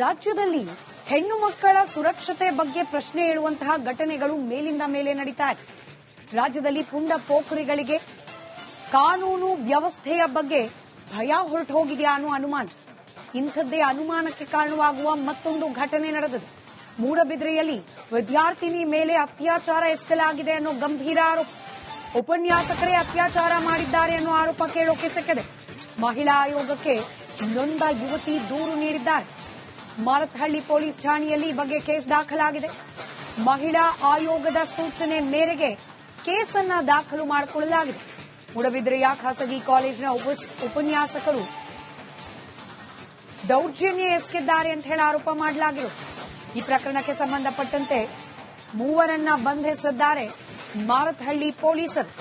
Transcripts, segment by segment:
ರಾಜ್ಯದಲ್ಲಿ ಹೆಣ್ಣು ಮಕ್ಕಳ ಸುರಕ್ಷತೆ ಬಗ್ಗೆ ಪ್ರಶ್ನೆ ಹೇಳುವಂತಹ ಘಟನೆಗಳು ಮೇಲಿಂದ ಮೇಲೆ ನಡೀತಾ ಇದೆ. ರಾಜ್ಯದಲ್ಲಿ ಪುಂಡ ಪೋಖರಿಗಳಿಗೆ ಕಾನೂನು ವ್ಯವಸ್ಥೆಯ ಬಗ್ಗೆ ಭಯ ಹೊರಟು ಹೋಗಿದೆಯಾ ಅನ್ನೋ ಅನುಮಾನ. ಇಂಥದ್ದೇ ಅನುಮಾನಕ್ಕೆ ಕಾರಣವಾಗುವ ಮತ್ತೊಂದು ಘಟನೆ ನಡೆದಿದೆ. ಮೂಡಬಿದ್ರೆಯಲ್ಲಿ ವಿದ್ಯಾರ್ಥಿನಿ ಮೇಲೆ ಅತ್ಯಾಚಾರ ಎಸಗಲಾಗಿದೆ ಅನ್ನೋ ಗಂಭೀರ ಆರೋಪ. ಉಪನ್ಯಾಸಕರೇ ಅತ್ಯಾಚಾರ ಮಾಡಿದ್ದಾರೆ ಅನ್ನೋ ಆರೋಪ ಕೇಳೋಕೆ ಸಿಕ್ಕಿದೆ. ಮಹಿಳಾ ಆಯೋಗಕ್ಕೆ ನೊಂದ ಯುವತಿ ದೂರು ನೀಡಿದ್ದಾರೆ. ಮಾರತ್ಹಳ್ಳಿ ಪೊಲೀಸ್ ಠಾಣೆಯಲ್ಲಿ ಈ ಬಗ್ಗೆ ಕೇಸ್ ದಾಖಲಾಗಿದೆ. ಮಹಿಳಾ ಆಯೋಗದ ಸೂಚನೆ ಮೇರೆಗೆ ಕೇಸನ್ನ ದಾಖಲು ಮಾಡಿಕೊಳ್ಳಲಾಗಿದೆ. ಮೂಡಬಿದ್ರೆಯ ಖಾಸಗಿ ಕಾಲೇಜಿನ ಉಪನ್ಯಾಸಕರು ದೌರ್ಜನ್ಯ ಎಸಗಿದ್ದಾರೆ ಅಂತ ಹೇಳಿ ಆರೋಪ ಮಾಡಲಾಗಿರುವುದು. ಈ ಪ್ರಕರಣಕ್ಕೆ ಸಂಬಂಧಪಟ್ಟಂತೆ ಮೂವರನ್ನ ಬಂಧಿಸಿದ್ದಾರೆ ಮಾರತ್ಹಳ್ಳಿ ಪೊಲೀಸರು.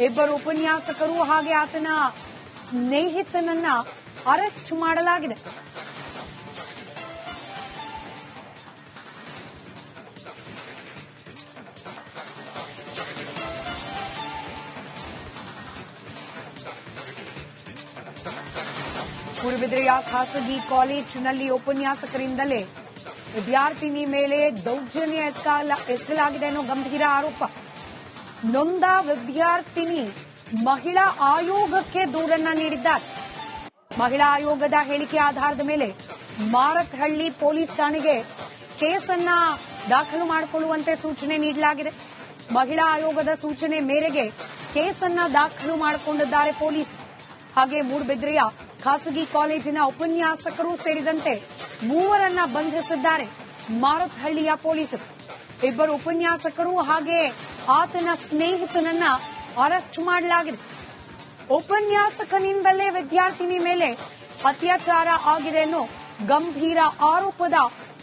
ಇಬ್ಬರು ಉಪನ್ಯಾಸಕರು ಹಾಗೆ ಆತನ ಸ್ನೇಹಿತನನ್ನ ಅರೆಸ್ಟ್ ಮಾಡಲಾಗಿದೆ. ಮೂಡಬಿದ್ರೆಯ ಖಾಸಗಿ ಕಾಲೇಜಿನಲ್ಲಿ ಉಪನ್ಯಾಸಕರಿಂದಲೇ ವಿದ್ಯಾರ್ಥಿನಿ ಮೇಲೆ ದೌರ್ಜನ್ಯ ಎಸಗಲಾಗಿದೆ ಅನ್ನೋ ಗಂಭೀರ ಆರೋಪ. ನೊಂದ ವಿದ್ಯಾರ್ಥಿನಿ ಮಹಿಳಾ ಆಯೋಗಕ್ಕೆ ದೂರನ್ನ ನೀಡಿದ್ದಾರೆ. ಮಹಿಳಾ ಆಯೋಗದ ಹೇಳಿಕೆ ಆಧಾರದ ಮೇಲೆ ಮಾರತ್ಹಳ್ಳಿ ಪೊಲೀಸ್ ಠಾಣೆಗೆ ಕೇಸನ್ನ ದಾಖಲು ಮಾಡಿಕೊಳ್ಳುವಂತೆ ಸೂಚನೆ ನೀಡಲಾಗಿದೆ. ಮಹಿಳಾ ಆಯೋಗದ ಸೂಚನೆ ಮೇರೆಗೆ ಕೇಸನ್ನ ದಾಖಲು ಮಾಡಿಕೊಂಡಿದ್ದಾರೆ ಪೊಲೀಸ್. ಹಾಗೆ ಮೂಡಬಿದ್ರೆಯ ಖಾಸಗಿ ಕಾಲೇಜಿನ ಉಪನ್ಯಾಸಕರು ಸೇರಿದಂತೆ ಮೂವರನ್ನ ಬಂಧಿಸಿದ್ದಾರೆ ಮಾರತ್ಹಳ್ಳಿಯ ಪೊಲೀಸರು. ಇಬ್ಬರು ಉಪನ್ಯಾಸಕರು ಹಾಗೆ ಆತನ ಸ್ನೇಹಿತನನ್ನ ಅರೆಸ್ಟ್ ಮಾಡಲಾಗಿದೆ. ಉಪನ್ಯಾಸಕನಿಂದಲೇ ವಿದ್ಯಾರ್ಥಿನಿ ಮೇಲೆ ಅತ್ಯಾಚಾರ ಆಗಿದೆ ಅನ್ನೋ ಗಂಭೀರ ಆರೋಪದ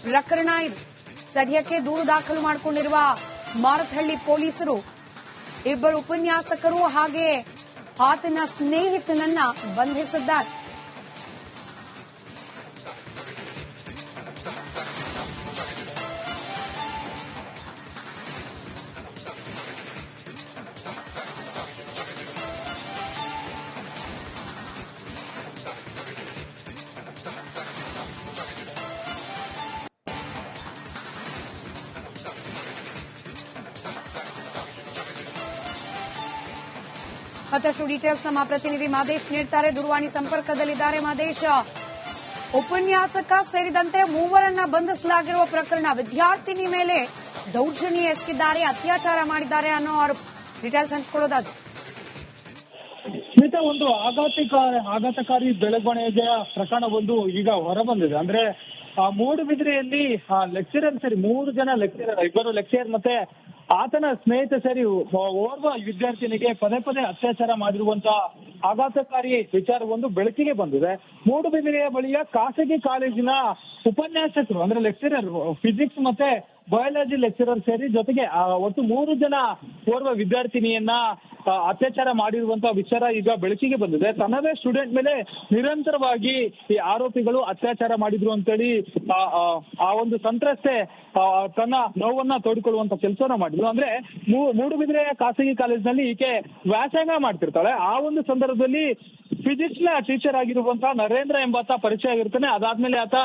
ಪ್ರಕರಣ ಇದು. ಸದ್ಯಕ್ಕೆ ದೂರು ದಾಖಲು ಮಾಡಿಕೊಂಡಿರುವ ಮಾರತ್ಹಳ್ಳಿ ಪೊಲೀಸರು ಇಬ್ಬರು ಉಪನ್ಯಾಸಕರು ಹಾಗೆ ಆತನ ಸ್ನೇಹಿತನನ್ನ ಬಂಧಿಸಿದ್ದಾರೆ. ಮತ್ತಷ್ಟು ಡೀಟೇಲ್ಸ್ ನಮ್ಮ ಪ್ರತಿನಿಧಿ ಮಾದೇಶ್ ನೀಡ್ತಾರೆ. ದೂರವಾಣಿ ಸಂಪರ್ಕದಲ್ಲಿದ್ದಾರೆ. ಮಾದೇಶ್, ಉಪನ್ಯಾಸಕ ಸೇರಿದಂತೆ ಮೂವರನ್ನ ಬಂಧಿಸಲಾಗಿರುವ ಪ್ರಕರಣ, ವಿದ್ಯಾರ್ಥಿನಿ ಮೇಲೆ ದೌರ್ಜನ್ಯ ಎಸಗಿದ್ದಾರೆ, ಅತ್ಯಾಚಾರ ಮಾಡಿದ್ದಾರೆ ಅನ್ನೋ ಡೀಟೇಲ್ಸ್ ಹಂಚಿಕೊಳ್ಳೋದಾದ್ರೆ. ಸ್ಮಿತಾ, ಒಂದು ಆಘಾತಕಾರಿ ಬೆಳವಣಿಗೆಯ ಪ್ರಕರಣವೊಂದು ಈಗ ಹೊರಬಂದಿದೆ. ಅಂದ್ರೆ ಮೂಡುಬಿದ್ರೆಯಲ್ಲಿ ಲೆಕ್ಚರರ್ ಸೇರಿ 3 ಜನ ಲೆಕ್ಚರರ್, ಇಬ್ಬರು ಲೆಕ್ಚರರ್ ಮತ್ತೆ ಆತನ ಸ್ನೇಹಿತ ಸೇರಿ ಓರ್ವ ವಿದ್ಯಾರ್ಥಿನಿಗೆ ಪದೇ ಪದೇ ಅತ್ಯಾಚಾರ ಮಾಡಿರುವಂತ ಆಘಾತಕಾರಿ ವಿಚಾರವೊಂದು ಬೆಳಕಿಗೆ ಬಂದಿದೆ. ಮೂಡುಬಿದಿರೆಯ ಬಳಿಯ ಖಾಸಗಿ ಕಾಲೇಜಿನ ಉಪನ್ಯಾಸಕರು ಅಂದ್ರೆ ಲೆಕ್ಚರರ್, ಫಿಸಿಕ್ಸ್ ಮತ್ತೆ ಬಯಾಲಜಿ ಲೆಕ್ಚರರ್ ಸೇರಿ ಜೊತೆಗೆ ಒಟ್ಟು 3 ಜನ ಓರ್ವ ವಿದ್ಯಾರ್ಥಿನಿಯನ್ನ ಅತ್ಯಾಚಾರ ಮಾಡಿರುವಂತಹ ವಿಚಾರ ಈಗ ಬೆಳಕಿಗೆ ಬಂದಿದೆ. ತನ್ನದೇ ಸ್ಟೂಡೆಂಟ್ ಮೇಲೆ ನಿರಂತರವಾಗಿ ಈ ಆರೋಪಿಗಳು ಅತ್ಯಾಚಾರ ಮಾಡಿದ್ರು ಅಂತೇಳಿ ಆ ಒಂದು ಸಂತ್ರಸ್ತೆ ತನ್ನ ನೋವನ್ನ ತೋಡಿಕೊಳ್ಳುವಂತ ಕೆಲಸವನ್ನ ಮಾಡಿದ್ರು. ಅಂದ್ರೆ ಮೂಡುಬಿದಿರೆಯ ಖಾಸಗಿ ಕಾಲೇಜಿನಲ್ಲಿ ಈಕೆ ವ್ಯಾಸಂಗ ಮಾಡ್ತಿರ್ತಾಳೆ. ಆ ಒಂದು ಸಂದರ್ಭದಲ್ಲಿ ಫಿಸಿಕ್ಸ್ ನ ಟೀಚರ್ ಆಗಿರುವಂತಹ ನರೇಂದ್ರ ಎಂಬಾತ ಪರಿಚಯ ಆಗಿರ್ತಾನೆ. ಅದಾದ್ಮೇಲೆ ಆತ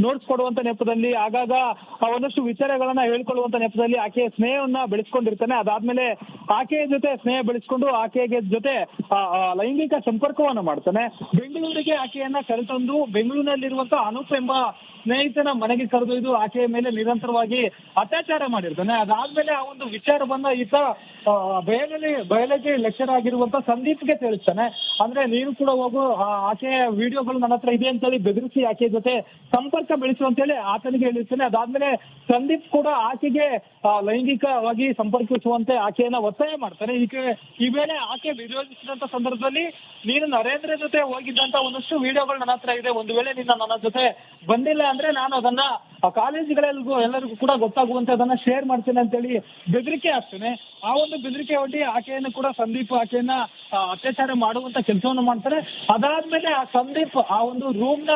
ನೋಟ್ಸ್ ಕೊಡುವಂತ ನೆಪದಲ್ಲಿ ಆಗಾಗ ಒಂದಷ್ಟು ವಿಚಾರಗಳನ್ನ ಹೇಳ್ಕೊಳ್ಳುವಂತ ನೆಪದಲ್ಲಿ ಆಕೆಯ ಸ್ನೇಹವನ್ನ ಬೆಳೆಸ್ಕೊಂಡಿರ್ತಾನೆ. ಅದಾದ್ಮೇಲೆ ಆಕೆಯ ಜೊತೆ ಸ್ನೇಹ ಬೆಳೆಸ್ಕೊಂಡು ಆಕೆಯ ಜೊತೆ ಲೈಂಗಿಕ ಸಂಪರ್ಕವನ್ನ ಮಾಡ್ತಾನೆ. ಬೆಂಗಳೂರಿಗೆ ಆಕೆಯನ್ನ ಕರೆತಂದು ಬೆಂಗಳೂರಿನಲ್ಲಿರುವಂತಹ ಅನೂಪ್ ಎಂಬ ಸ್ನೇಹಿತನ ಮನೆಗೆ ಕರೆದೊಯ್ದು ಆಕೆಯ ಮೇಲೆ ನಿರಂತರವಾಗಿ ಅತ್ಯಾಚಾರ ಮಾಡಿರ್ತಾನೆ. ಅದಾದ್ಮೇಲೆ ಆ ಒಂದು ವಿಚಾರವನ್ನ ಈತ ಬಯಾಲಜಿ ಲೆಕ್ಚರ್ ಆಗಿರುವಂತ ಸಂದೀಪ್ಗೆ ತಿಳಿಸ್ತಾನೆ. ಅಂದ್ರೆ ನೀನು ಕೂಡ ಹೋಗು, ಆಕೆಯ ವಿಡಿಯೋಗಳು ನನ್ನ ಹತ್ರ ಇದೆ ಅಂತೇಳಿ ಬೆದರಿಸಿ ಆಕೆಯ ಜೊತೆ ಸಂಪರ್ಕ ಬೆಳೆಸು ಅಂತೇಳಿ ಆತನಿಗೆ ಹೇಳಿರ್ತಾನೆ. ಅದಾದ್ಮೇಲೆ ಸಂದೀಪ್ ಕೂಡ ಆಕೆಗೆ ಲೈಂಗಿಕವಾಗಿ ಸಂಪರ್ಕಿಸುವಂತೆ ಆಕೆಯನ್ನ ಒತ್ತಾಯ ಮಾಡ್ತಾನೆ. ಈ ವೇಳೆ ಆಕೆ ವಿರೋಧಿಸಿದಂತ ಸಂದರ್ಭದಲ್ಲಿ ನೀನು ನರೇಂದ್ರ ಜೊತೆ ಹೋಗಿದ್ದಂತ ಒಂದಷ್ಟು ವಿಡಿಯೋಗಳು ನನ್ನ ಹತ್ರ ಇದೆ, ಒಂದು ವೇಳೆ ನಿನ್ನ ನನ್ನ ಜೊತೆ ಬಂದಿಲ್ಲ ಅಂದ್ರೆ ನಾನು ಅದನ್ನ ಆ ಕಾಲೇಜುಗಳೆಲ್ಲರಿಗೂ ಎಲ್ಲರಿಗೂ ಕೂಡ ಗೊತ್ತಾಗುವಂತೆ ಅದನ್ನ ಶೇರ್ ಮಾಡ್ತೇನೆ ಅಂತೇಳಿ ಬೆದರಿಕೆ ಹಾಕ್ತೇನೆ. ಆ ಒಂದು ಬೆದರಿಕೆ ಒಡ್ಡಿ ಆಕೆಯನ್ನು ಕೂಡ ಸಂದೀಪ್ ಆಕೆಯನ್ನ ಅತ್ಯಾಚಾರ ಮಾಡುವಂತ ಕೆಲಸವನ್ನು ಮಾಡ್ತಾರೆ. ಅದಾದ್ಮೇಲೆ ಆ ಸಂದೀಪ್ ಆ ಒಂದು ರೂಮ್ ನ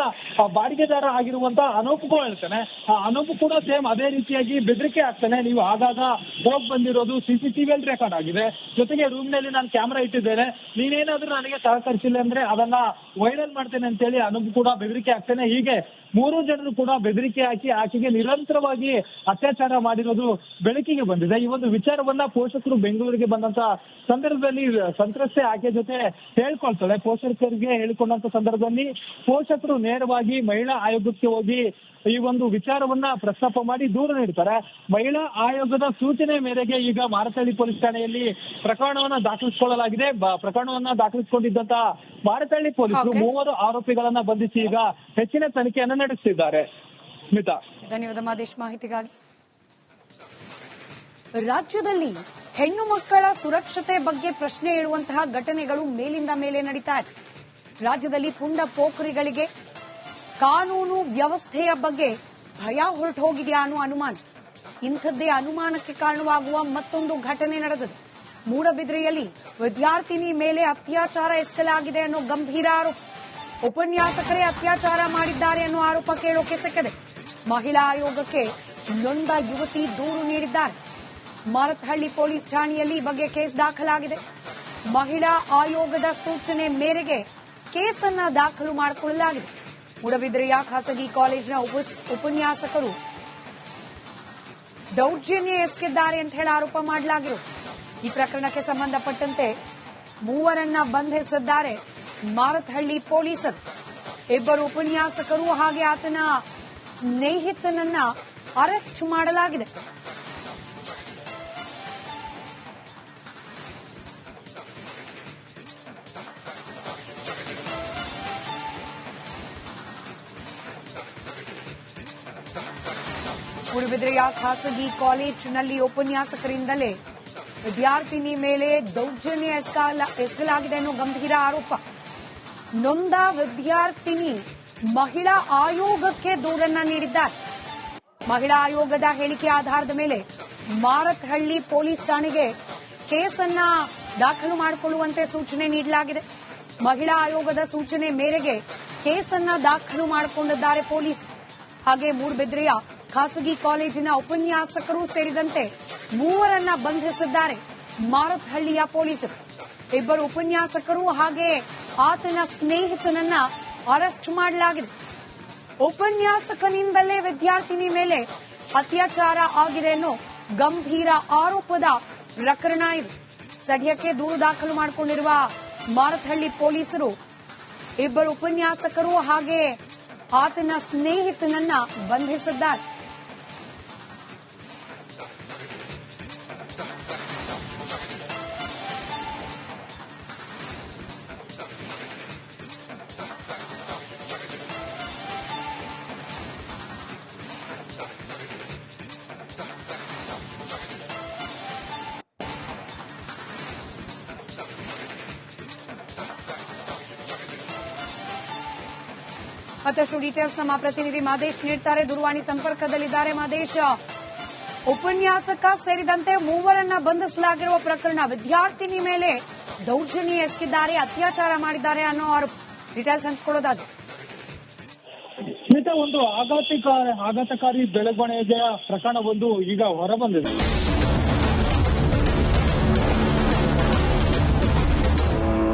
ಬಾಡಿಗೆದಾರ ಆಗಿರುವಂತ ಅನೂಪ್ಗೂ ಹೇಳ್ತಾನೆ. ಆ ಅನೂಪ್ ಕೂಡ ಸೇಮ್ ಅದೇ ರೀತಿಯಾಗಿ ಬೆದರಿಕೆ ಹಾಕ್ತಾನೆ. ನೀವು ಆಗಾಗ ಹೋಗ್ ಬಂದಿರೋದು CCTVಯಲ್ಲಿ ರೆಕಾರ್ಡ್ ಆಗಿದೆ, ಜೊತೆಗೆ ರೂಮ್ ನಲ್ಲಿ ನಾನು ಕ್ಯಾಮೆರಾ ಇಟ್ಟಿದ್ದೇನೆ, ನೀನೇನಾದ್ರೂ ನನಗೆ ಸಹಕರಿಸಿಲ್ಲ ಅಂದ್ರೆ ಅದನ್ನ ವೈರಲ್ ಮಾಡ್ತೇನೆ ಅಂತೇಳಿ ಅನೂಪ್ ಕೂಡ ಬೆದರಿಕೆ ಹಾಕ್ತಾನೆ. ಹೀಗೆ 3 ಜನರು ಕೂಡ ಬೆದರಿಕೆ ಹಾಕಿ ಆಕೆಗೆ ನಿರಂತರವಾಗಿ ಅತ್ಯಾಚಾರ ಮಾಡಿರೋದು ಬೆಳಕಿಗೆ ಬಂದಿದೆ. ಈ ಒಂದು ವಿಚಾರವನ್ನ ಪೋಷಕರು ಬೆಂಗಳೂರಿಗೆ ಬಂದಂತ ಸಂದರ್ಭದಲ್ಲಿ ಸಂತ್ರಸ್ತೆ ಆಕೆ ಜೊತೆ ಹೇಳ್ಕೊಳ್ತಾಳೆ. ಪೋಷಕರಿಗೆ ಹೇಳಿಕೊಂಡಂತ ಸಂದರ್ಭದಲ್ಲಿ ಪೋಷಕರು ನೇರವಾಗಿ ಮಹಿಳಾ ಆಯೋಗಕ್ಕೆ ಹೋಗಿ ಈ ಒಂದು ವಿಚಾರವನ್ನ ಪ್ರಸ್ತಾಪ ಮಾಡಿ ದೂರು ನೀಡ್ತಾರೆ. ಮಹಿಳಾ ಆಯೋಗದ ಸೂಚನೆ ಮೇರೆಗೆ ಈಗ ಮಾರತಹಳ್ಳಿ ಪೊಲೀಸ್ ಠಾಣೆಯಲ್ಲಿ ಪ್ರಕರಣವನ್ನ ದಾಖಲಿಸಿಕೊಳ್ಳಲಾಗಿದೆ. ಪ್ರಕರಣವನ್ನ ದಾಖಲಿಸಿಕೊಂಡಿದ್ದಂತ ಮಾರತಹಳ್ಳಿ ಪೊಲೀಸರು 3 ಆರೋಪಿಗಳನ್ನ ಬಂಧಿಸಿ ಈಗ ಹೆಚ್ಚಿನ ತನಿಖೆಯನ್ನು ನಡೆಸುತ್ತಿದ್ದಾರೆ. ಸ್ಮಿತಾ, ಧನ್ಯವಾದ ಮಾದೇಶ್ ಮಾಹಿತಿಗಾಗಿ. ರಾಜ್ಯದಲ್ಲಿ ಹೆಣ್ಣು ಮಕ್ಕಳ ಸುರಕ್ಷತೆ ಬಗ್ಗೆ ಪ್ರಶ್ನೆ ಹೇಳುವಂತಹ ಘಟನೆಗಳು ಮೇಲಿಂದ ಮೇಲೆ ನಡೀತಾ ಇದೆ. ರಾಜ್ಯದಲ್ಲಿ ಪುಂಡ ಪೋಖರಿಗಳಿಗೆ ಕಾನೂನು ವ್ಯವಸ್ಥೆಯ ಬಗ್ಗೆ ಭಯ ಹೊರಟು ಹೋಗಿದೆಯಾ ಅನ್ನೋ ಅನುಮಾನ. ಇಂಥದ್ದೇ ಅನುಮಾನಕ್ಕೆ ಕಾರಣವಾಗುವ ಮತ್ತೊಂದು ಘಟನೆ ನಡೆದಿದೆ. ಮೂಡಬಿದ್ರೆಯಲ್ಲಿ ವಿದ್ಯಾರ್ಥಿನಿ ಮೇಲೆ ಅತ್ಯಾಚಾರ ಎಸಗಲಾಗಿದೆ ಅನ್ನೋ ಗಂಭೀರ ಆರೋಪ. ಉಪನ್ಯಾಸಕರೇ ಅತ್ಯಾಚಾರ ಮಾಡಿದ್ದಾರೆ ಅನ್ನೋ ಆರೋಪ ಕೇಳೋಕೆ ಸಿಕ್ಕಿದೆ. ಮಹಿಳಾ ಆಯೋಗಕ್ಕೆ ನೊಂದ ಯುವತಿ ದೂರು ನೀಡಿದ್ದಾರೆ. ಮಾರತಹಳ್ಳಿ ಪೊಲೀಸ್ ಠಾಣೆಯಲ್ಲಿ ಈ ಬಗ್ಗೆ ಕೇಸ್ ದಾಖಲಾಗಿದೆ. ಮಹಿಳಾ ಆಯೋಗದ ಸೂಚನೆ ಮೇರೆಗೆ ಕೇಸನ್ನ ದಾಖಲು ಮಾಡಿಕೊಳ್ಳಲಾಗಿದೆ. ಮೂಡಬಿದ್ರೆಯ ಖಾಸಗಿ ಕಾಲೇಜಿನ ಉಪನ್ಯಾಸಕರು ದೌರ್ಜನ್ಯ ಎಸಗಿದ್ದಾರೆ ಅಂತ ಹೇಳಿ ಆರೋಪ ಮಾಡಲಾಗಿರುವುದು. ಈ ಪ್ರಕರಣಕ್ಕೆ ಸಂಬಂಧಪಟ್ಟಂತೆ 3 ಬಂಧಿಸಿದ್ದಾರೆ ಮಾರತಹಳ್ಳಿ ಪೊಲೀಸರು. 2 ಉಪನ್ಯಾಸಕರು ಹಾಗೆ ಆತನ ಸ್ನೇಹಿತನನ್ನ ಅರೆಸ್ಟ್ ಮಾಡಲಾಗಿದೆ. ಮೂಡಬಿದ್ರೆಯ ಖಾಸಗಿ ಕಾಲೇಜಿನಲ್ಲಿ ಉಪನ್ಯಾಸಕರಿಂದಲೇ ವಿದ್ಯಾರ್ಥಿನಿ ಮೇಲೆ ದೌರ್ಜನ್ಯ ಎಸಗಲಾಗಿದೆ ಅನ್ನೋ ಗಂಭೀರ ಆರೋಪ. ನೊಂದ ವಿದ್ಯಾರ್ಥಿನಿ ಮಹಿಳಾ ಆಯೋಗಕ್ಕೆ ದೂರನ್ನ ನೀಡಿದ್ದಾರೆ. ಮಹಿಳಾ ಆಯೋಗದ ಹೇಳಿಕೆ ಆಧಾರದ ಮೇಲೆ ಮಾರತಹಳ್ಳಿ ಪೊಲೀಸ್ ಠಾಣೆಗೆ ಕೇಸನ್ನ ದಾಖಲು ಮಾಡಿಕೊಳ್ಳುವಂತೆ ಸೂಚನೆ ನೀಡಲಾಗಿದೆ. ಮಹಿಳಾ ಆಯೋಗದ ಸೂಚನೆ ಮೇರೆಗೆ ಕೇಸನ್ನ ದಾಖಲು ಮಾಡಿಕೊಂಡಿದ್ದಾರೆ ಪೊಲೀಸ್. ಹಾಗೆ ಮೂಡಬಿದ್ರೆಯ ಖಾಸಗಿ ಕಾಲೇಜಿನ ಉಪನ್ಯಾಸಕರು ಸೇರಿದಂತೆ 3 ಬಂಧಿಸಿದ್ದಾರೆ ಮಾರತಹಳ್ಳಿಯ ಪೊಲೀಸರು. 2 ಉಪನ್ಯಾಸಕರು ಹಾಗೆ ಆತನ ಸ್ನೇಹಿತನನ್ನ ಅರೆಸ್ಟ್ ಮಾಡಲಾಗಿದೆ. ಉಪನ್ಯಾಸಕನಿಂದಲೇ ವಿದ್ಯಾರ್ಥಿನಿ ಮೇಲೆ ಅತ್ಯಾಚಾರ ಆಗಿದೆ ಅನ್ನೋ ಗಂಭೀರ ಆರೋಪದ ಪ್ರಕರಣ ಇದು. ಸದ್ಯಕ್ಕೆ ದೂರು ದಾಖಲು ಮಾಡಿಕೊಂಡಿರುವ ಮಾರತಹಳ್ಳಿ ಪೊಲೀಸರು 2 ಉಪನ್ಯಾಸಕರು ಹಾಗೆ ಆತನ ಸ್ನೇಹಿತನನ್ನ ಬಂಧಿಸಿದ್ದಾರೆ. ಮತ್ತಷ್ಟು ಡೀಟೇಲ್ಸ್ ನಮ್ಮ ಪ್ರತಿನಿಧಿ ಮಾದೇಶ್ ನೀಡ್ತಾರೆ. ದೂರವಾಣಿ ಸಂಪರ್ಕದಲ್ಲಿದ್ದಾರೆ. ಮಾದೇಶ್, ಉಪನ್ಯಾಸಕ ಸೇರಿದಂತೆ 3 ಬಂಧಿಸಲಾಗಿರುವ ಪ್ರಕರಣ, ವಿದ್ಯಾರ್ಥಿನಿ ಮೇಲೆ ದೌರ್ಜನ್ಯ ಎಸಗಿದ್ದಾರೆ, ಅತ್ಯಾಚಾರ ಮಾಡಿದ್ದಾರೆ ಅನ್ನೋ ಆರೋಪ. ಡೀಟೇಲ್ಸ್ ಹಂಚಿಕೊಳ್ಳೋದಾದ್ರೆ ಸ್ಮಿತಾ, ಒಂದು ಆಘಾತಕಾರಿ ಬೆಳವಣಿಗೆಯ ಪ್ರಕರಣವೊಂದು ಈಗ ಹೊರಬಂದಿದೆ.